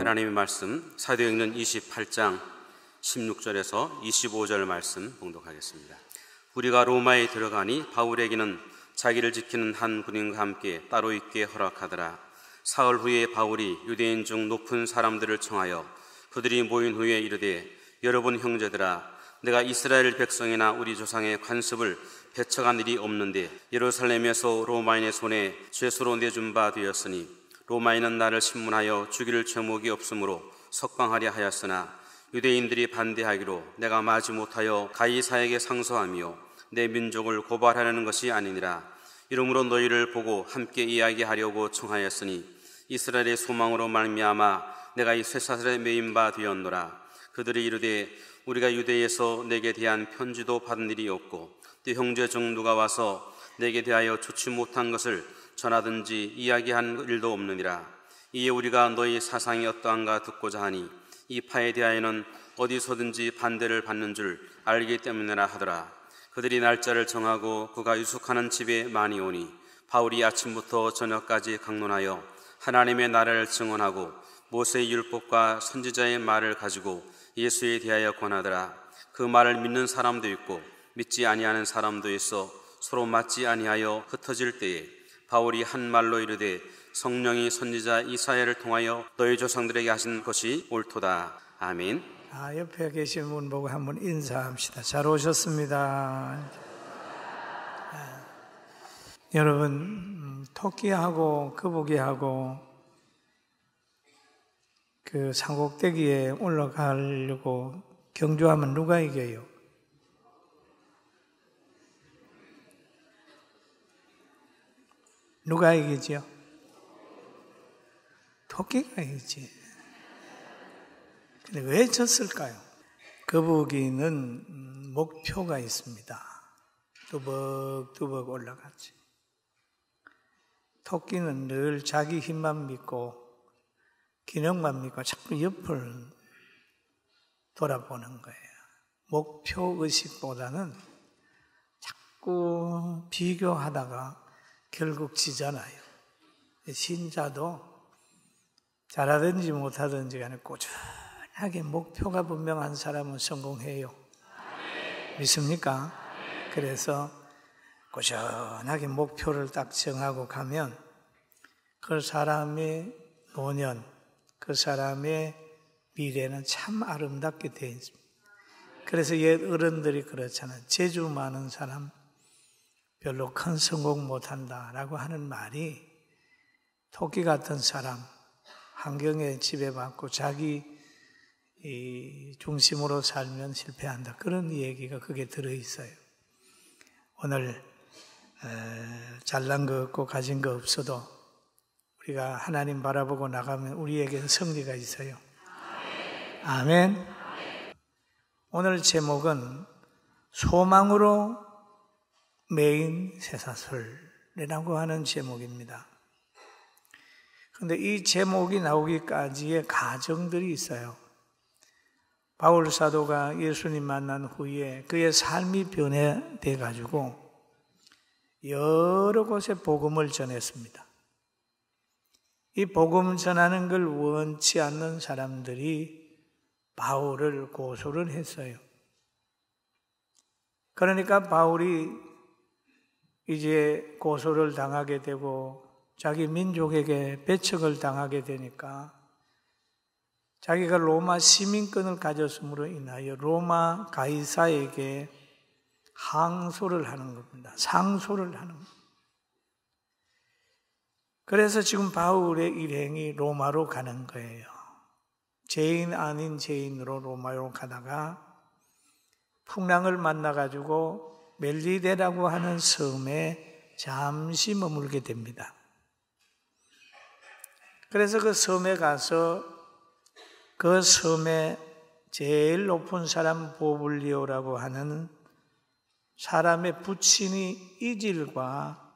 하나님의 말씀 사도행전 28장 16절에서 25절 말씀 봉독하겠습니다. 우리가 로마에 들어가니 바울에게는 자기를 지키는 한 군인과 함께 따로 있게 허락하더라. 사흘 후에 바울이 유대인 중 높은 사람들을 청하여 그들이 모인 후에 이르되, 여러분 형제들아, 내가 이스라엘 백성이나 우리 조상의 관습을 배척한 일이 없는데 예루살렘에서 로마인의 손에 죄수로 내준 바 되었으니 로마인은 나를 신문하여 죽일 죄목이 없으므로 석방하려 하였으나 유대인들이 반대하기로 내가 마지 못하여 가이사에게 상소하며 내 민족을 고발하려는 것이 아니니라. 이러므로 너희를 보고 함께 이야기하려고 청하였으니 이스라엘의 소망으로 말미암아 내가 이 쇠사슬에 매인 바 되었노라. 그들이 이르되, 우리가 유대에서 내게 대한 편지도 받은 일이 없고 또 형제 중 누가 와서 내게 대하여 좋지 못한 것을 전하든지 이야기한 일도 없느니라. 이에 우리가 너희 사상이 어떠한가 듣고자 하니 이 파에 대하여는 어디서든지 반대를 받는 줄 알기 때문이라 하더라. 그들이 날짜를 정하고 그가 유숙하는 집에 많이 오니 바울이 아침부터 저녁까지 강론하여 하나님의 나라를 증언하고 모세의 율법과 선지자의 말을 가지고 예수에 대하여 권하더라. 그 말을 믿는 사람도 있고 믿지 아니하는 사람도 있어 서로 맞지 아니하여 흩어질 때에 바울이 한 말로 이르되, 성령이 선지자 이사야를 통하여 너희 조상들에게 하신 것이 옳도다. 아멘. 옆에 계신 분 보고 한번 인사합시다. 잘 오셨습니다. 여러분, 토끼하고 거북이하고 그 산꼭대기에 올라가려고 경주하면 누가 이겨요? 누가 이기죠? 토끼가 이기지. 근데 왜 졌을까요? 거북이는 목표가 있습니다. 뚜벅뚜벅 올라가지. 토끼는 늘 자기 힘만 믿고 기능만 믿고 자꾸 옆을 돌아보는 거예요. 목표 의식보다는 자꾸 비교하다가 결국 지잖아요. 신자도 잘하든지 못하든지 간에 꾸준하게 목표가 분명한 사람은 성공해요. 믿습니까? 그래서 꾸준하게 목표를 딱 정하고 가면 그 사람의 노년, 그 사람의 미래는 참 아름답게 되어 있습니다. 그래서 옛 어른들이 그렇잖아요. 재주 많은 사람 별로 큰 성공 못한다라고 하는 말이, 토끼 같은 사람, 환경에 지배받고 자기 중심으로 살면 실패한다. 그런 얘기가 그게 들어있어요. 오늘 잘난 거 없고 가진 거 없어도 우리가 하나님 바라보고 나가면 우리에게는 승리가 있어요. 아멘. 오늘 제목은 소망으로 매인 쇠사슬이라고 하는 제목입니다. 그런데 이 제목이 나오기까지의 과정들이 있어요. 바울 사도가 예수님 만난 후에 그의 삶이 변해돼 가지고 여러 곳에 복음을 전했습니다. 이 복음 전하는 걸 원치 않는 사람들이 바울을 고소를 했어요. 그러니까 바울이 이제 고소를 당하게 되고 자기 민족에게 배척을 당하게 되니까 자기가 로마 시민권을 가졌음으로 인하여 로마 가이사에게 항소를 하는 겁니다. 상소를 하는 겁니다. 그래서 지금 바울의 일행이 로마로 가는 거예요. 죄인 아닌 죄인으로 로마로 가다가 풍랑을 만나가지고 멜리데라고 하는 섬에 잠시 머물게 됩니다. 그래서 그 섬에 가서 그 섬에 제일 높은 사람 보블리오라고 하는 사람의 부친이 이질과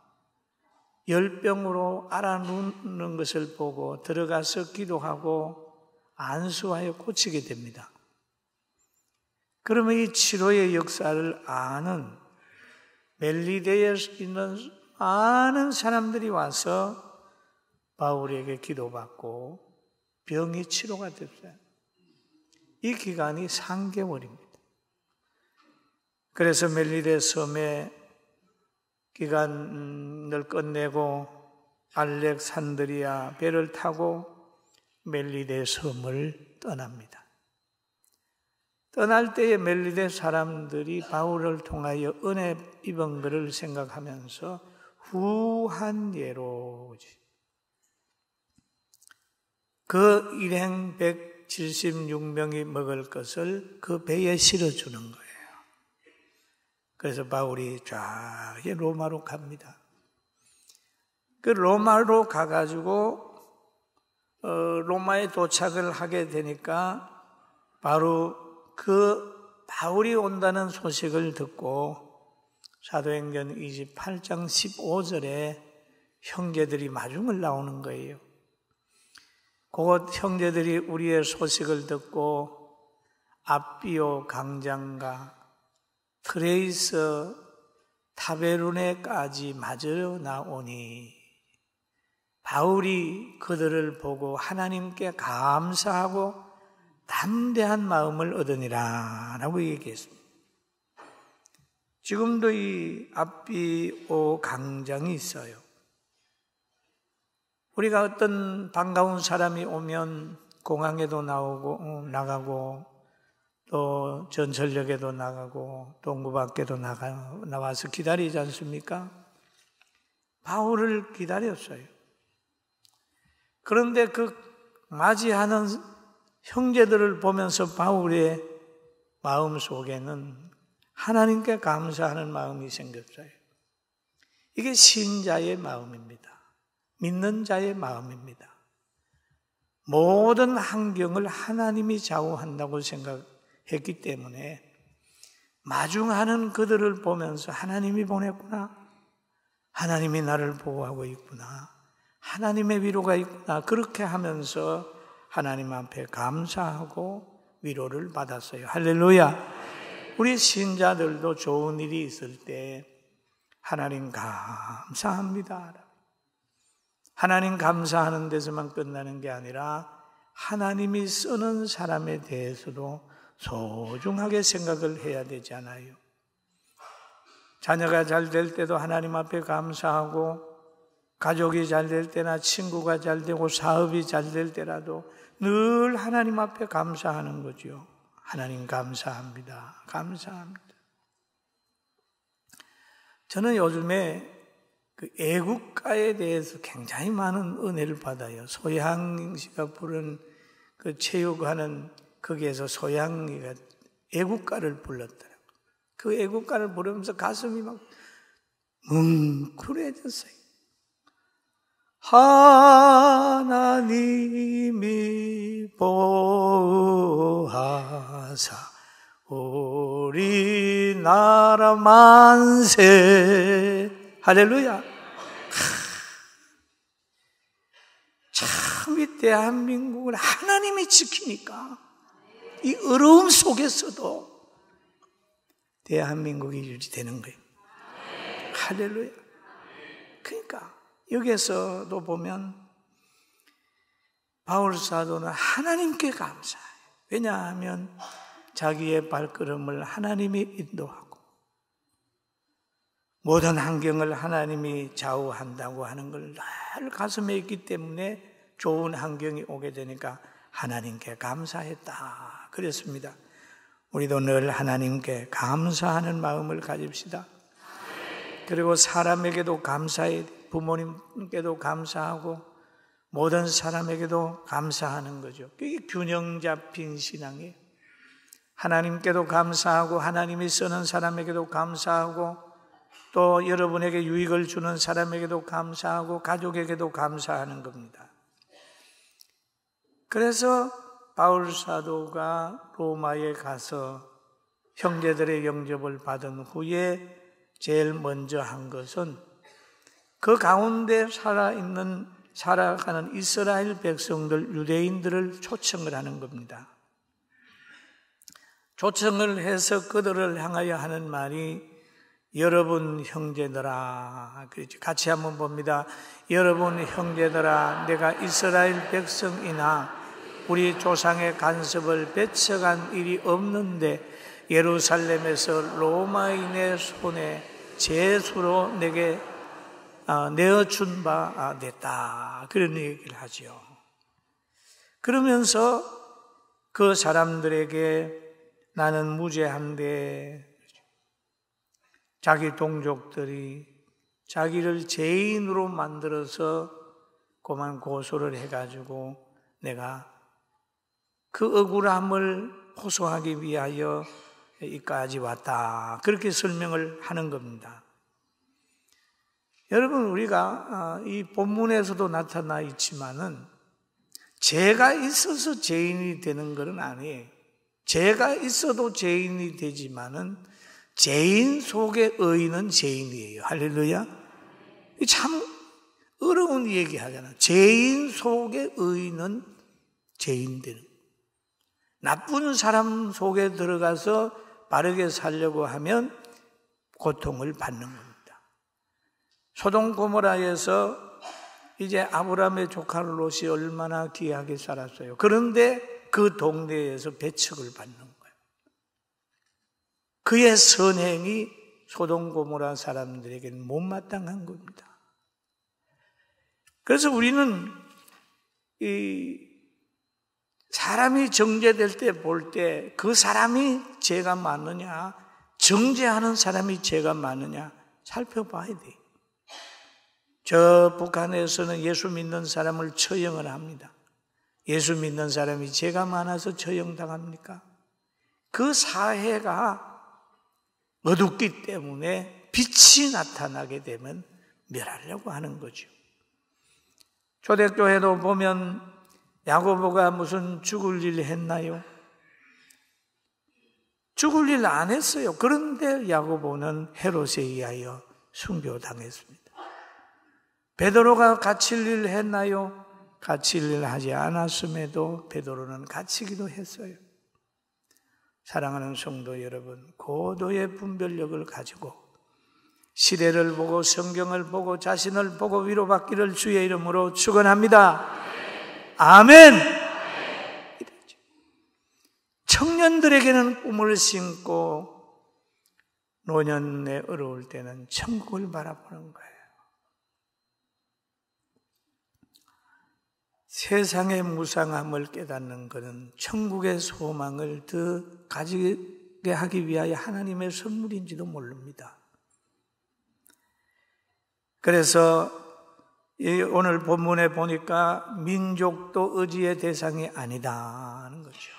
열병으로 앓아눕는 것을 보고 들어가서 기도하고 안수하여 고치게 됩니다. 그러면 이 치료의 역사를 아는 멜리데에 있는 많은 사람들이 와서 바울에게 기도받고 병이 치료가 됐어요. 이 기간이 3개월입니다. 그래서 멜리데 섬의 기간을 끝내고 알렉산드리아 배를 타고 멜리데 섬을 떠납니다. 떠날 때에 멜리데 사람들이 바울을 통하여 은혜 입은 것을 생각하면서 후한 예로 그 일행 176명이 먹을 것을 그 배에 실어주는 거예요. 그래서 바울이 쫙 로마로 갑니다. 그 로마로 가가지고 로마에 도착을 하게 되니까 바로 그 바울이 온다는 소식을 듣고 사도행전 28장 15절에 형제들이 마중을 나오는 거예요. 그곳 형제들이 우리의 소식을 듣고 앞비오 강장과 트레이서 타베르네까지 맞으러 나오니 바울이 그들을 보고 하나님께 감사하고 담대한 마음을 얻으니라 라고 얘기했습니다. 지금도 이 앞비오 강장이 있어요. 우리가 어떤 반가운 사람이 오면 공항에도 나가고 또 전철역에도 나가고 동구 밖에도 나와서 기다리지 않습니까? 바울을 기다렸어요. 그런데 그 맞이하는 형제들을 보면서 바울의 마음 속에는 하나님께 감사하는 마음이 생겼어요. 이게 신자의 마음입니다. 믿는 자의 마음입니다. 모든 환경을 하나님이 좌우한다고 생각했기 때문에 마중하는 그들을 보면서 하나님이 보냈구나, 하나님이 나를 보호하고 있구나, 하나님의 위로가 있구나, 그렇게 하면서 하나님 앞에 감사하고 위로를 받았어요. 할렐루야. 우리 신자들도 좋은 일이 있을 때 하나님 감사합니다. 하나님 감사하는 데서만 끝나는 게 아니라 하나님이 쓰는 사람에 대해서도 소중하게 생각을 해야 되잖아요. 자녀가 잘 될 때도 하나님 앞에 감사하고, 가족이 잘 될 때나 친구가 잘 되고 사업이 잘 될 때라도 늘 하나님 앞에 감사하는 거죠. 하나님 감사합니다. 감사합니다. 저는 요즘에 그 애국가에 대해서 굉장히 많은 은혜를 받아요. 소양 씨가 부른 그 체육하는 거기에서 소양이가 애국가를 불렀더라고요. 그 애국가를 부르면서 가슴이 막 뭉클해졌어요. 하나님이 보호하사 우리나라 만세. 할렐루야. 참 이 대한민국을 하나님이 지키니까 이 어려움 속에서도 대한민국이 유지되는 거예요. 할렐루야. 그러니까 여기에서도 보면 바울 사도는 하나님께 감사해요. 왜냐하면 자기의 발걸음을 하나님이 인도하고 모든 환경을 하나님이 좌우한다고 하는 걸 늘 가슴에 있기 때문에 좋은 환경이 오게 되니까 하나님께 감사했다 그랬습니다. 우리도 늘 하나님께 감사하는 마음을 가집시다. 그리고 사람에게도 감사해, 부모님께도 감사하고 모든 사람에게도 감사하는 거죠. 그게 균형 잡힌 신앙이에요. 하나님께도 감사하고 하나님이 쓰는 사람에게도 감사하고 또 여러분에게 유익을 주는 사람에게도 감사하고 가족에게도 감사하는 겁니다. 그래서 바울 사도가 로마에 가서 형제들의 영접을 받은 후에 제일 먼저 한 것은 그 가운데 살아가는 이스라엘 백성들, 유대인들을 초청을 하는 겁니다. 초청을 해서 그들을 향하여 하는 말이 여러분 형제들아, 같이 한번 봅니다. 여러분 형제들아, 내가 이스라엘 백성이나 우리 조상의 간섭을 배척한 일이 없는데 예루살렘에서 로마인의 손에 제수로 내게 내어준 바 됐다. 그런 얘기를 하죠. 그러면서 그 사람들에게 나는 무죄한데 자기 동족들이 자기를 죄인으로 만들어서 고만 고소를 해가지고 내가 그 억울함을 호소하기 위하여 여기까지 왔다. 그렇게 설명을 하는 겁니다. 여러분, 우리가 이 본문에서도 나타나 있지만은 죄가 있어서 죄인이 되는 것은 아니에요. 죄가 있어도 죄인이 되지만은 죄인 속의 의인은 죄인이에요. 할렐루야. 참 어려운 얘기 하잖아. 죄인 속의 의인은 죄인 되는. 나쁜 사람 속에 들어가서 바르게 살려고 하면 고통을 받는 겁니다. 소돔 고모라에서 이제 아브라함의 조카 롯이 얼마나 귀하게 살았어요. 그런데 그 동네에서 배척을 받는 거예요. 그의 선행이 소돔 고모라 사람들에게는 못마땅한 겁니다. 그래서 우리는 이 사람이 정죄될 때 볼 때 그 사람이 죄가 많느냐, 정죄하는 사람이 죄가 많느냐 살펴봐야 돼요. 저 북한에서는 예수 믿는 사람을 처형을 합니다. 예수 믿는 사람이 죄가 많아서 처형당합니까? 그 사회가 어둡기 때문에 빛이 나타나게 되면 멸하려고 하는 거죠. 초대교회도 보면 야고보가 무슨 죽을 일 했나요? 죽을 일 안 했어요. 그런데 야고보는 헤롯에 의하여 순교당했습니다. 베드로가 갇힐 일 했나요? 갇힐 일 하지 않았음에도 베드로는 갇히기도 했어요. 사랑하는 성도 여러분, 고도의 분별력을 가지고 시대를 보고 성경을 보고 자신을 보고 위로받기를 주의 이름으로 축원합니다. 아멘. 청년들에게는 꿈을 심고 노년에 어려울 때는 천국을 바라보는 거예요. 세상의 무상함을 깨닫는 것은 천국의 소망을 더 가지게 하기 위하여 하나님의 선물인지도 모릅니다. 그래서 오늘 본문에 보니까 민족도 의지의 대상이 아니다 하는 거죠.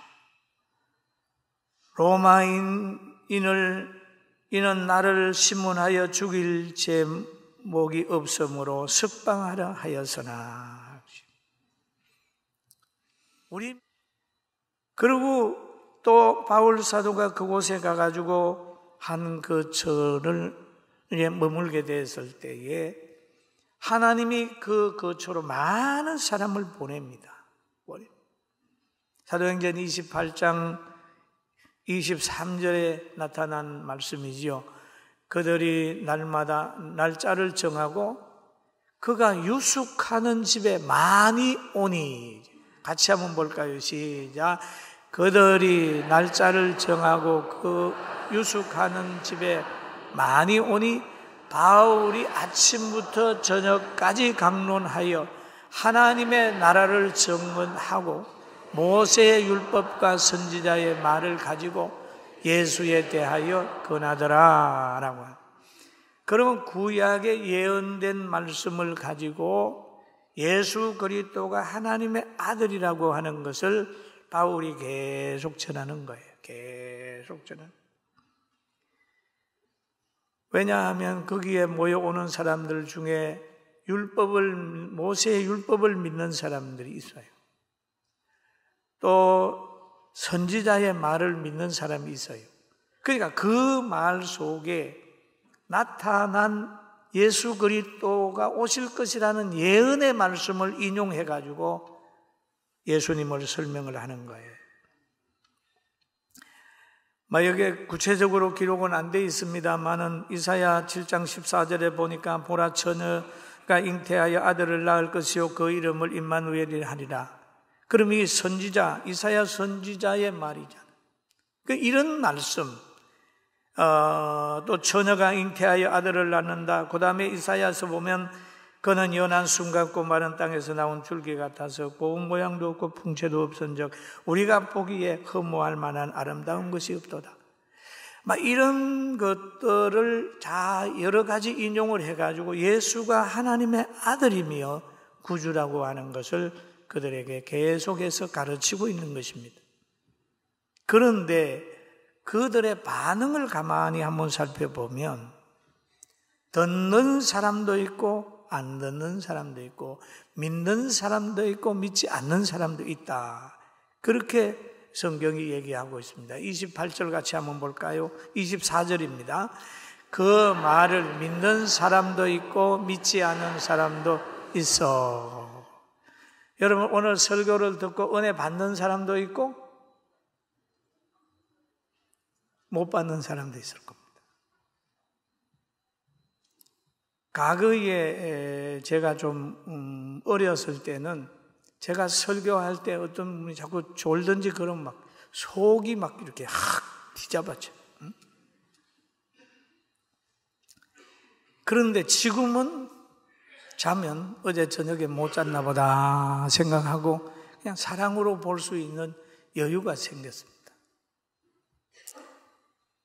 이는 나를 신문하여 죽일 제목이 없으므로 석방하려 하였으나. 그리고 또 바울 사도가 그곳에 가가지고 한 그 절을 머물게 됐을 때에 하나님이 그 거처로 많은 사람을 보냅니다. 사도행전 28장 23절에 나타난 말씀이지요. 그들이 날마다 날짜를 정하고 그가 유숙하는 집에 많이 오니. 같이 한번 볼까요? 시작. 그들이 날짜를 정하고 그 유숙하는 집에 많이 오니 바울이 아침부터 저녁까지 강론하여 하나님의 나라를 증언하고 모세의 율법과 선지자의 말을 가지고 예수에 대하여 권하더라 라고. 그러면 구약에 예언된 말씀을 가지고 예수 그리스도가 하나님의 아들이라고 하는 것을 바울이 계속 전하는 거예요. 계속 전하는. 왜냐하면 거기에 모여오는 사람들 중에 모세의 율법을 믿는 사람들이 있어요. 또 선지자의 말을 믿는 사람이 있어요. 그러니까 그 말 속에 나타난 예수 그리스도가 오실 것이라는 예언의 말씀을 인용해 가지고 예수님을 설명을 하는 거예요. 여기에 구체적으로 기록은 안 돼 있습니다만은 이사야 7장 14절에 보니까 보라 처녀가 잉태하여 아들을 낳을 것이요 그 이름을 임마누엘이라 하리라. 그럼 이 선지자, 이사야 선지자의 말이잖아요. 이런 말씀, 또 처녀가 잉태하여 아들을 낳는다. 그 다음에 이사야서 보면 그는 연한 숨같고 마른 땅에서 나온 줄기 같아서 고운 모양도 없고 풍채도 없은즉 우리가 보기에 허무할 만한 아름다운 것이 없도다. 막 이런 것들을 다 여러 가지 인용을 해가지고 예수가 하나님의 아들이며 구주라고 하는 것을 그들에게 계속해서 가르치고 있는 것입니다. 그런데 그들의 반응을 가만히 한번 살펴보면 듣는 사람도 있고 안 듣는 사람도 있고 믿는 사람도 있고 믿지 않는 사람도 있다. 그렇게 성경이 얘기하고 있습니다. 28절 같이 한번 볼까요? 24절입니다. 그 말을 믿는 사람도 있고 믿지 않는 사람도 있어. 여러분 오늘 설교를 듣고 은혜 받는 사람도 있고 못 받는 사람도 있을 겁니다. 과거에 제가 좀 어렸을 때는 제가 설교할 때 어떤 분이 자꾸 졸든지 그러면 막 속이 막 이렇게 확 뒤잡아져. 그런데 지금은 자면 어제 저녁에 못 잤나 보다 생각하고 그냥 사랑으로 볼 수 있는 여유가 생겼습니다.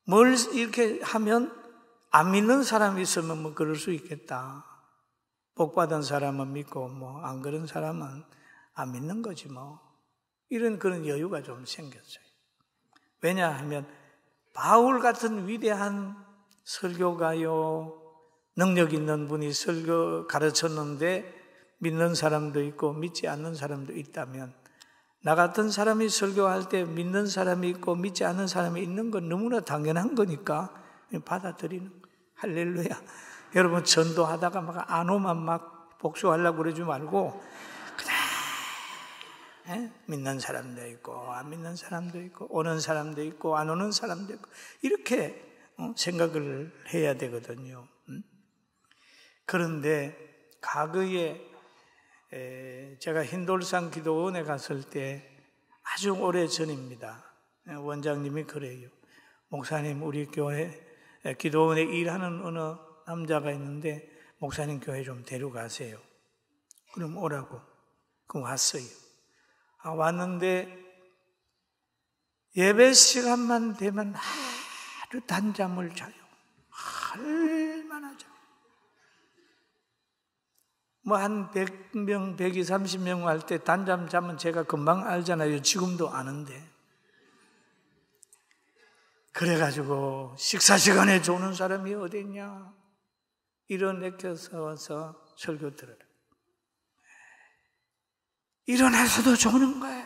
뭘 이렇게 하면 안 믿는 사람이 있으면 뭐 그럴 수 있겠다. 복 받은 사람은 믿고 뭐 안 그런 사람은 안 믿는 거지 뭐. 이런 그런 여유가 좀 생겼어요. 왜냐하면 바울 같은 위대한 설교가요, 능력 있는 분이 설교 가르쳤는데 믿는 사람도 있고 믿지 않는 사람도 있다면 나 같은 사람이 설교할 때 믿는 사람이 있고 믿지 않는 사람이 있는 건 너무나 당연한 거니까 받아들이는 거예요. 할렐루야. 여러분 전도하다가 막 안 오면 막 복수하려고 그러지 말고 그래 믿는 사람도 있고 안 믿는 사람도 있고 오는 사람도 있고 안 오는 사람도 있고 이렇게 생각을 해야 되거든요. 그런데 과거에 제가 흰돌산 기도원에 갔을 때 아주 오래 전입니다. 원장님이 그래요. 목사님 우리 교회 기도원에 일하는 어느 남자가 있는데 목사님 교회 좀 데려가세요. 그럼 오라고. 그럼 왔어요. 왔는데 예배 시간만 되면 하루 단잠을 자요. 얼마나 자요. 뭐 한 100명, 120, 30명 할 때 단잠 자면 제가 금방 알잖아요. 지금도 아는데. 그래가지고 식사 시간에 조는 사람이 어디 있냐. 일어나서 와서 설교 들으라. 일어나서도 조는 거예요.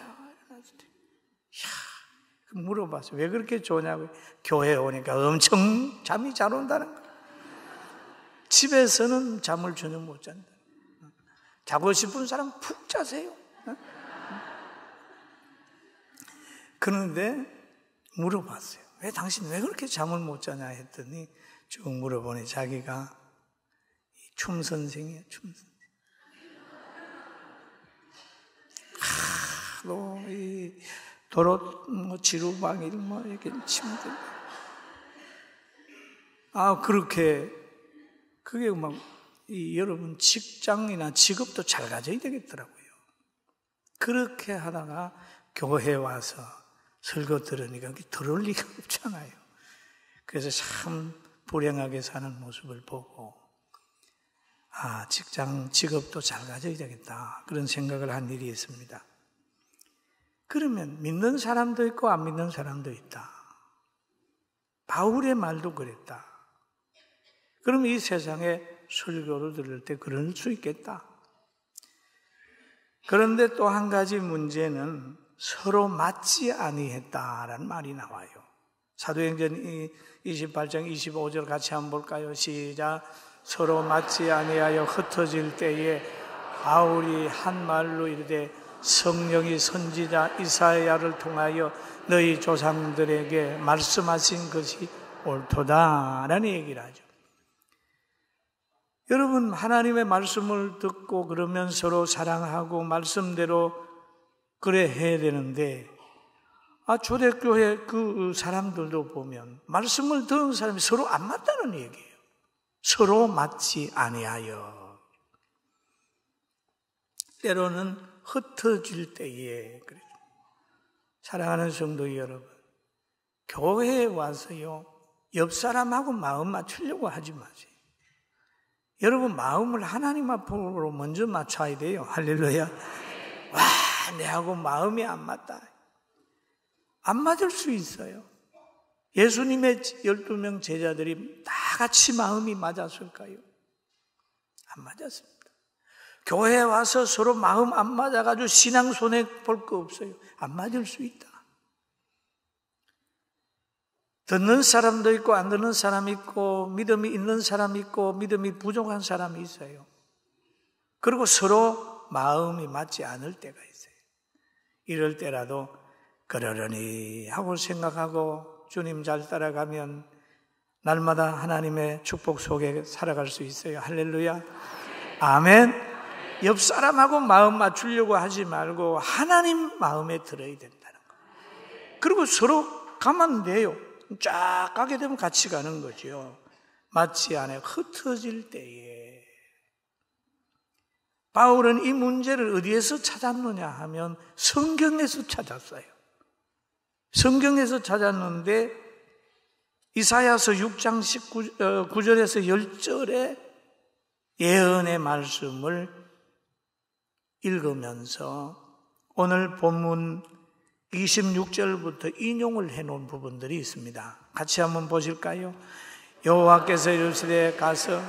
물어봤어요. 왜 그렇게 조냐고. 교회에 오니까 엄청 잠이 잘 온다는 거예요. 집에서는 잠을 전혀 못 잔다. 자고 싶은 사람 푹 자세요. 그런데 물어봤어요. 당신 왜 그렇게 잠을 못 자냐 했더니 쭉 물어보니 자기가 춤 선생이에요. 춤 선생. 이 도로 지루방일 이렇게 치면 그렇게 그게 막 여러분 직장이나 직업도 잘 가져야 되겠더라고요. 그렇게 하다가 교회 와서 설교 들으니까 들을 리가 없잖아요. 그래서 참 불행하게 사는 모습을 보고 직업도 잘 가져야 되겠다 그런 생각을 한 일이 있습니다. 그러면 믿는 사람도 있고 안 믿는 사람도 있다. 바울의 말도 그랬다. 그럼 이 세상에 설교를 들을 때 그럴 수 있겠다. 그런데 또 한 가지 문제는 서로 맞지 아니했다라는 말이 나와요. 사도행전 28장 25절 같이 한번 볼까요? 시작. 서로 맞지 아니하여 흩어질 때에 바울이 한 말로 이르되 성령이 선지자 이사야를 통하여 너희 조상들에게 말씀하신 것이 옳도다라는 얘기를 하죠. 여러분 하나님의 말씀을 듣고 그러면 서로 사랑하고 말씀대로 그래 해야 되는데, 초대교회 그 사람들도 보면 말씀을 듣는 사람이 서로 안 맞다는 얘기예요. 서로 맞지 아니하여. 때로는 흩어질 때에, 그래요. 사랑하는 성도 여러분, 교회에 와서요, 옆 사람하고 마음 맞추려고 하지 마세요. 여러분, 마음을 하나님 앞으로 먼저 맞춰야 돼요. 할렐루야. 와, 내하고 마음이 안 맞다. 안 맞을 수 있어요. 예수님의 12명 제자들이 다 같이 마음이 맞았을까요? 안 맞았습니다. 교회에 와서 서로 마음 안 맞아가지고 신앙 손해 볼 거 없어요. 안 맞을 수 있다. 듣는 사람도 있고 안 듣는 사람이 있고 믿음이 있는 사람이 있고 믿음이 부족한 사람이 있어요. 그리고 서로 마음이 맞지 않을 때가 있어요. 이럴 때라도 그러려니 하고 생각하고 주님 잘 따라가면 날마다 하나님의 축복 속에 살아갈 수 있어요. 할렐루야. 아멘. 옆 사람하고 마음 맞추려고 하지 말고 하나님 마음에 들어야 된다는 거예요. 그리고 서로 가면 돼요. 쫙 가게 되면 같이 가는 거죠. 맞지 않아 흩어질 때에. 바울은 이 문제를 어디에서 찾았느냐 하면 성경에서 찾았어요. 성경에서 찾았는데 이사야서 6장 9절에서 10절에 예언의 말씀을 읽으면서 오늘 본문 26절부터 인용을 해놓은 부분들이 있습니다. 같이 한번 보실까요? 여호와께서 이르시되 가서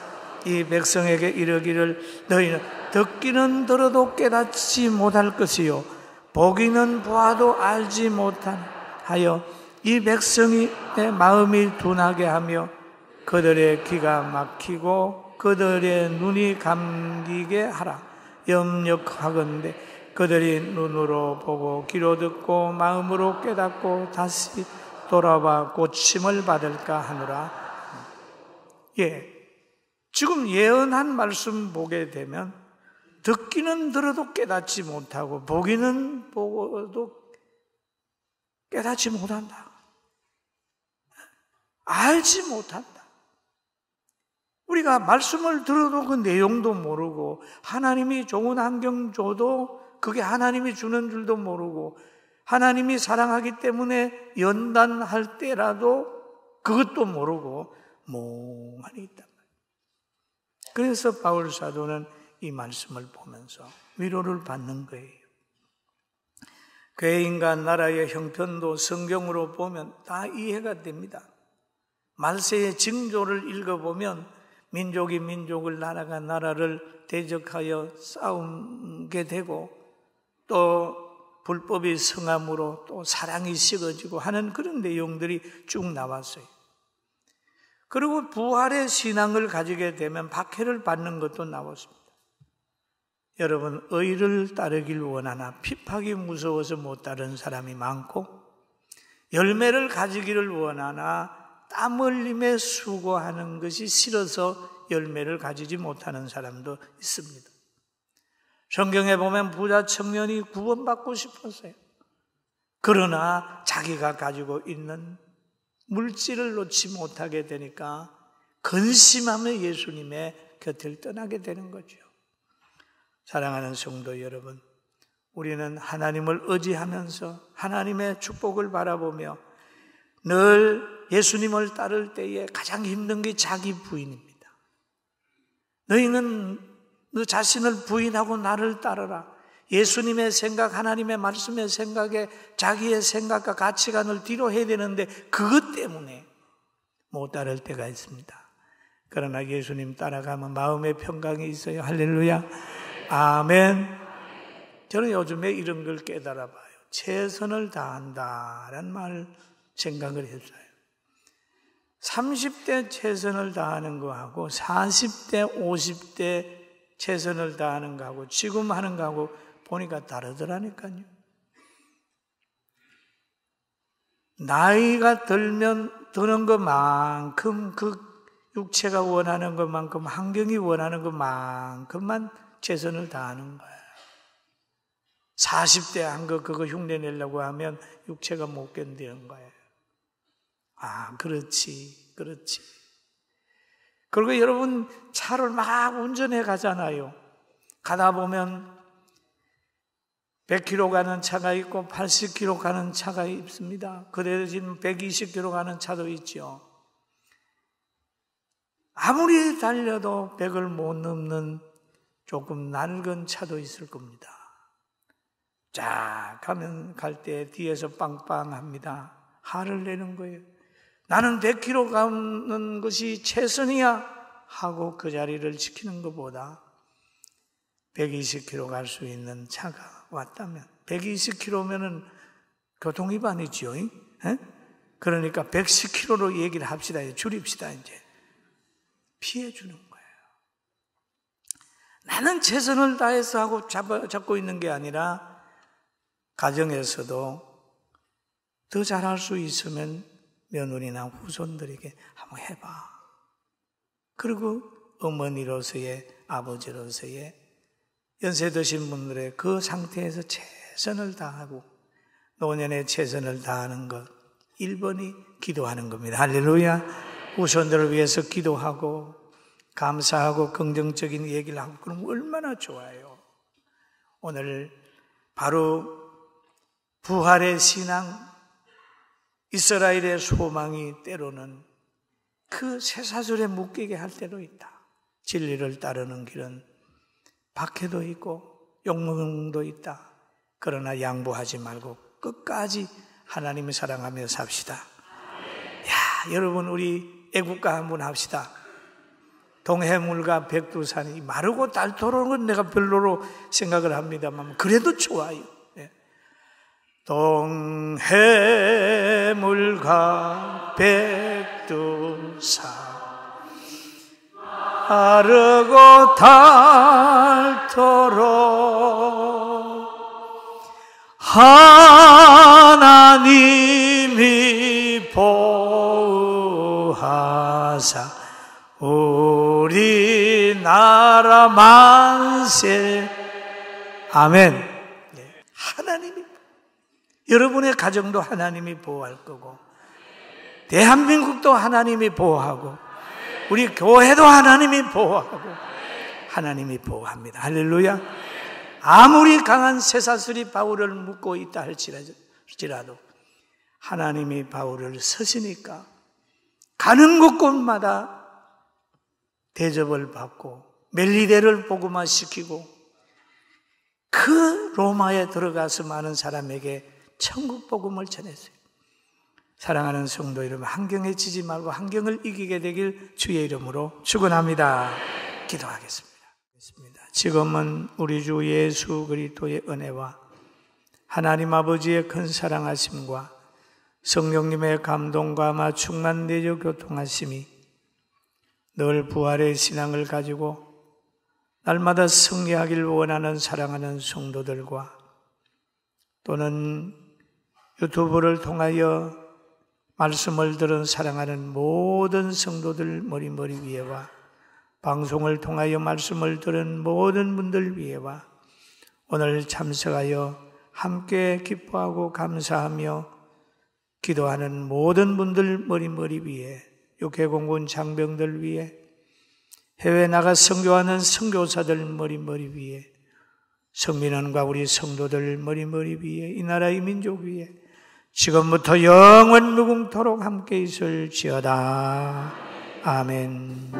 이 백성에게 이르기를 너희는 듣기는 들어도 깨닫지 못할 것이요 보기는 보아도 알지 못하여 이 백성이 내 마음이 둔하게 하며 그들의 귀가 막히고 그들의 눈이 감기게 하라. 염려하건대 그들이 눈으로 보고 귀로 듣고 마음으로 깨닫고 다시 돌아와 고침을 받을까 하노라. 지금 예언한 말씀 보게 되면 듣기는 들어도 깨닫지 못하고 보기는 보고도 깨닫지 못한다. 알지 못한다. 우리가 말씀을 들어도 그 내용도 모르고 하나님이 좋은 환경 줘도 그게 하나님이 주는 줄도 모르고 하나님이 사랑하기 때문에 연단할 때라도 그것도 모르고 멍하니 있단 말이에요. 그래서 바울 사도는 이 말씀을 보면서 위로를 받는 거예요. 괴인과 나라의 형편도 성경으로 보면 다 이해가 됩니다. 말세의 징조를 읽어보면 민족이 민족을 나라가 나라를 대적하여 싸우게 되고 또 불법이 성함으로 또 사랑이 식어지고 하는 그런 내용들이 쭉 나왔어요. 그리고 부활의 신앙을 가지게 되면 박해를 받는 것도 나왔습니다. 여러분, 의를 따르길 원하나 핍박이 무서워서 못 따르는 사람이 많고 열매를 가지기를 원하나 땀 흘림에 수고하는 것이 싫어서 열매를 가지지 못하는 사람도 있습니다. 성경에 보면 부자 청년이 구원받고 싶었어요. 그러나 자기가 가지고 있는 물질을 놓지 못하게 되니까 근심하며 예수님의 곁을 떠나게 되는 거죠. 사랑하는 성도 여러분, 우리는 하나님을 의지하면서 하나님의 축복을 바라보며 늘 예수님을 따를 때에 가장 힘든 게 자기 부인입니다. 너희는 너 자신을 부인하고 나를 따르라. 예수님의 생각, 하나님의 말씀의 생각에 자기의 생각과 가치관을 뒤로 해야 되는데 그것 때문에 못 따를 때가 있습니다. 그러나 예수님 따라가면 마음의 평강이 있어요. 할렐루야. 아멘. 저는 요즘에 이런 걸 깨달아 봐요. 최선을 다한다라는 말 생각을 했어요. 30대 최선을 다하는 거하고 40대, 50대 최선을 다하는 거하고 지금 하는 거하고 보니까 다르더라니까요. 나이가 들면 드는 것만큼 그 육체가 원하는 것만큼 환경이 원하는 것만큼만 최선을 다하는 거예요. 40대 한 거 그거 흉내 내려고 하면 육체가 못 견디는 거예요. 아, 그렇지. 그리고 여러분 차를 막 운전해 가잖아요. 가다 보면 100km 가는 차가 있고 80km 가는 차가 있습니다. 그 대신 120km 가는 차도 있죠. 아무리 달려도 100을 못 넘는 조금 낡은 차도 있을 겁니다. 쫙 가면 갈 때 뒤에서 빵빵합니다. 화를 내는 거예요. 나는 100km 가는 것이 최선이야 하고 그 자리를 지키는 것보다 120km 갈 수 있는 차가 왔다면 120km면은 교통위반이지요. 그러니까 110km로 얘기를 합시다. 줄입시다. 이제 피해 주는 거예요. 나는 최선을 다해서 하고 잡고 있는 게 아니라 가정에서도 더 잘할 수 있으면 며느리나 후손들에게 한번 해봐. 그리고 어머니로서의, 아버지로서의 연세 드신 분들의 그 상태에서 최선을 다하고 노년에 최선을 다하는 것 1번이 기도하는 겁니다. 할렐루야. 후손들을 위해서 기도하고 감사하고 긍정적인 얘기를 하고 그러면 얼마나 좋아요. 오늘 바로 부활의 신앙, 이스라엘의 소망이 때로는 그 쇠사슬에 묶이게 할 때도 있다. 진리를 따르는 길은 박해도 있고 욕먹음도 있다. 그러나 양보하지 말고 끝까지 하나님을 사랑하며 삽시다. 야, 여러분 우리 애국가 한번 합시다. 동해물과 백두산이 마르고 닳도록은 건 내가 별로로 생각을 합니다만 그래도 좋아요. 동해물과 백두산 마르고 닳도록 하나님이 보호하사 우리나라 만세. 아멘. 하나님이, 여러분의 가정도 하나님이 보호할 거고 대한민국도 하나님이 보호하고 우리 교회도 하나님이 보호하고 하나님이 보호합니다. 할렐루야. 아무리 강한 쇠사슬이 바울을 묶고 있다 할지라도 하나님이 바울을 서시니까 가는 곳곳마다 대접을 받고 멜리데를 복음화 시키고 그 로마에 들어가서 많은 사람에게 천국 복음을 전했어요. 사랑하는 성도 여러분, 환경에 지지 말고 환경을 이기게 되길 주의 이름으로 축원합니다. 기도하겠습니다. 지금은 우리 주 예수 그리스도의 은혜와 하나님 아버지의 큰 사랑하심과 성령님의 감동과 충만 내적 교통하심이 늘 부활의 신앙을 가지고 날마다 승리하길 원하는 사랑하는 성도들과 또는 유튜브를 통하여 말씀을 들은 사랑하는 모든 성도들 머리 위에와 방송을 통하여 말씀을 들은 모든 분들 위에와 오늘 참석하여 함께 기뻐하고 감사하며 기도하는 모든 분들 머리 위에 육해공군 장병들 위에 해외 나가 선교하는 선교사들 머리 위에 성민원과 우리 성도들 머리 위에 이 나라 이 민족 위에 지금부터 영원 무궁토록 함께 있을지어다. 아멘.